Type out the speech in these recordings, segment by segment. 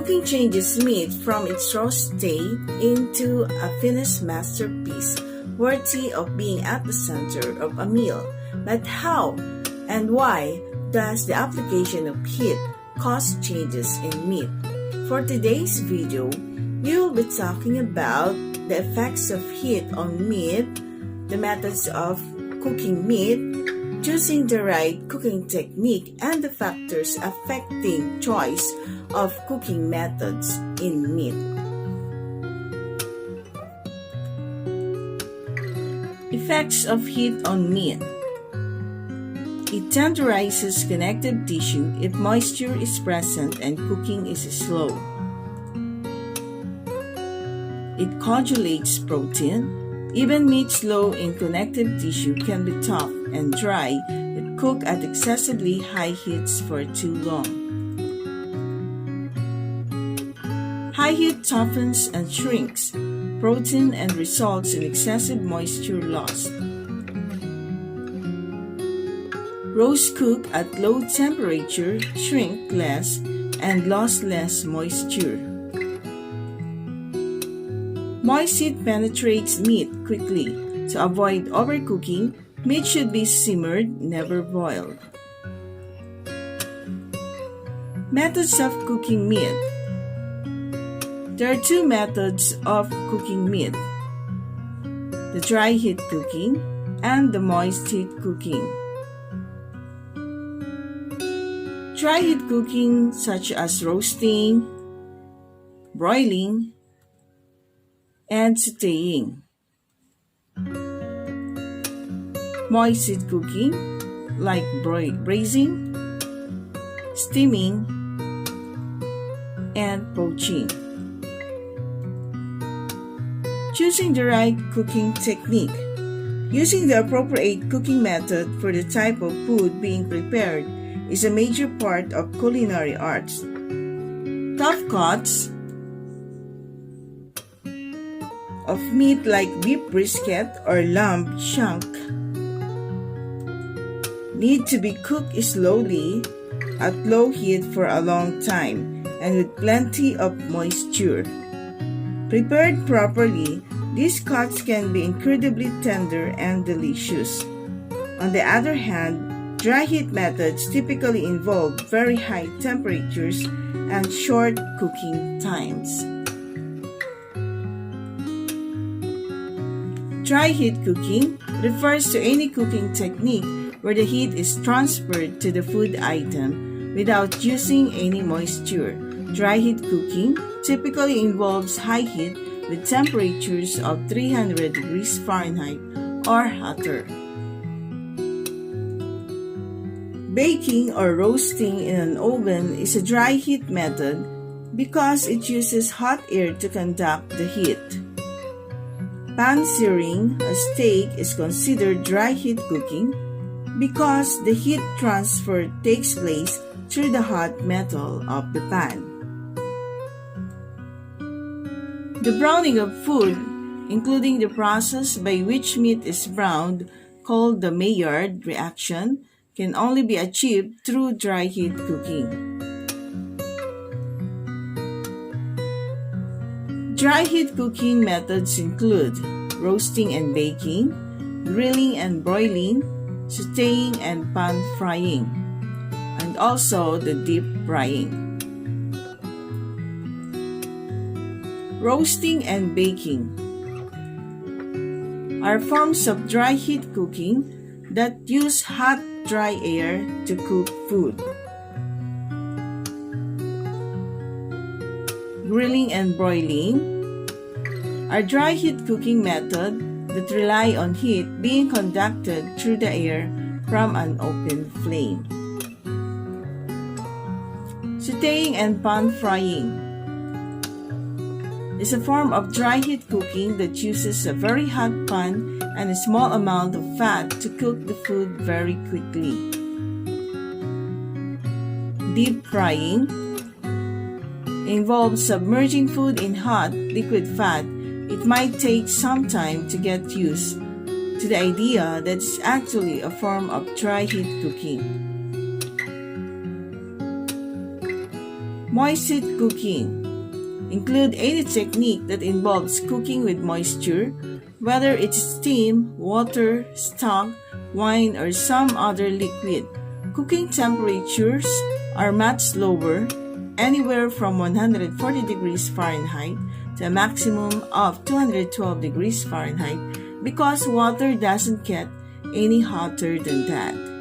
Cooking changes meat from its raw state into a finished masterpiece worthy of being at the center of a meal. But how and why does the application of heat cause changes in meat? For today's video, we will be talking about the effects of heat on meat, the methods of cooking meat, choosing the right cooking technique, and the factors affecting choice of cooking methods in meat. Effects of heat on meat. It tenderizes connective tissue if moisture is present and cooking is slow. It coagulates protein. Even meats low in connective tissue can be tough and dry if cooked at excessively high heats for too long. High heat toughens and shrinks protein and results in excessive moisture loss. Roast cooked at low temperature shrink less and lose less moisture. Moist heat penetrates meat quickly. To avoid overcooking, meat should be simmered, never boiled. Methods of cooking meat. There are two methods of cooking meat: the dry heat cooking and the moist heat cooking. Dry heat cooking such as roasting, broiling, and sauteing. Moist heat cooking like braising, steaming, and poaching. Choosing the right cooking technique. Using the appropriate cooking method for the type of food being prepared is a major part of culinary arts. Tough cuts of meat like beef brisket or lamb shank need to be cooked slowly at low heat for a long time and with plenty of moisture. Prepared properly, these cuts can be incredibly tender and delicious. On the other hand, dry heat methods typically involve very high temperatures and short cooking times. Dry heat cooking refers to any cooking technique where the heat is transferred to the food item without using any moisture. Dry heat cooking typically involves high heat with temperatures of 300 degrees Fahrenheit or hotter. Baking or roasting in an oven is a dry heat method because it uses hot air to conduct the heat. Pan-searing a steak is considered dry heat cooking because the heat transfer takes place through the hot metal of the pan. The browning of food, including the process by which meat is browned, called the Maillard reaction, can only be achieved through dry heat cooking. Dry heat cooking methods include roasting and baking, grilling and broiling, sauteing and pan-frying, and also the deep frying. Roasting and baking are forms of dry heat cooking that use hot, dry air to cook food. Grilling and broiling are dry heat cooking methods that rely on heat being conducted through the air from an open flame. Sauteing and pan-frying is a form of dry heat cooking that uses a very hot pan and a small amount of fat to cook the food very quickly. Deep frying involves submerging food in hot, liquid fat. It might take some time to get used to the idea that it's actually a form of dry heat cooking. Moist heat cooking. Include any technique that involves cooking with moisture, whether it's steam, water, stock, wine, or some other liquid. Cooking temperatures are much lower, anywhere from 140 degrees Fahrenheit to a maximum of 212 degrees Fahrenheit, because water doesn't get any hotter than that.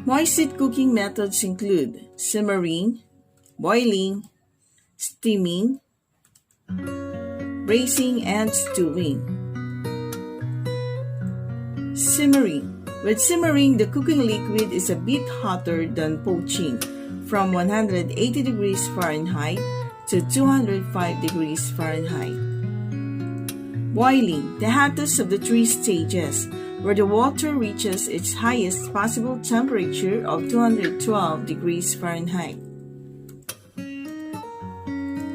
Moist heat cooking methods include simmering, boiling, steaming, braising, and stewing. Simmering. With simmering, the cooking liquid is a bit hotter than poaching, from 180 degrees Fahrenheit to 205 degrees Fahrenheit. Boiling, the hottest of the three stages, where the water reaches its highest possible temperature of 212 degrees Fahrenheit.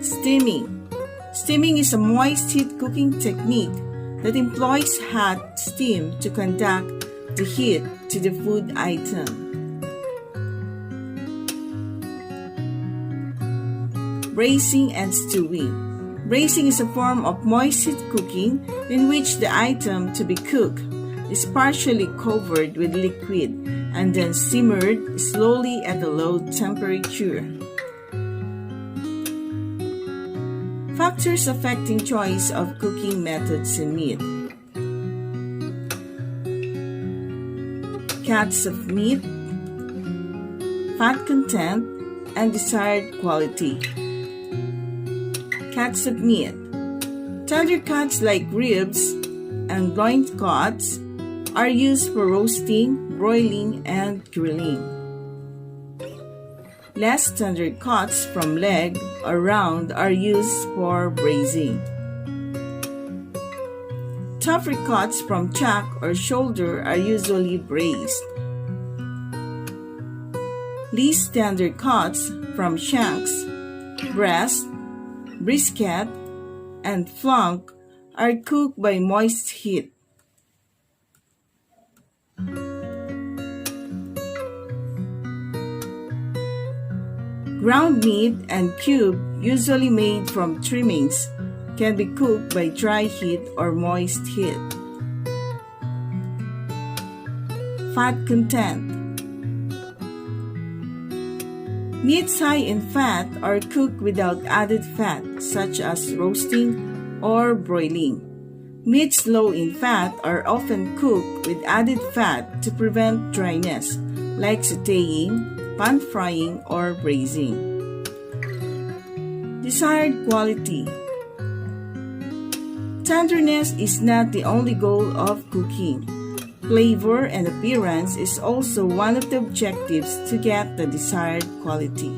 Steaming. Steaming is a moist heat cooking technique that employs hot steam to conduct the heat to the food item. Braising and stewing. Braising is a form of moist heat cooking in which the item to be cooked is partially covered with liquid and then simmered slowly at a low temperature. Factors affecting choice of cooking methods in meat. Cuts of meat, fat content, and desired quality. Cuts of meat. Tender cuts like ribs and loin cuts are used for roasting, broiling, and grilling. Less tender cuts from leg or round are used for braising. Tougher cuts from chuck or shoulder are usually braised. Least tender cuts from shanks, breast, brisket, and flank are cooked by moist heat. Ground meat and cube, usually made from trimmings, can be cooked by dry heat or moist heat. Fat content. Meats high in fat are cooked without added fat, such as roasting or broiling. Meats low in fat are often cooked with added fat to prevent dryness, like sauteing, pan-frying, or braising. Desired quality. Tenderness is not the only goal of cooking. Flavor and appearance is also one of the objectives to get the desired quality.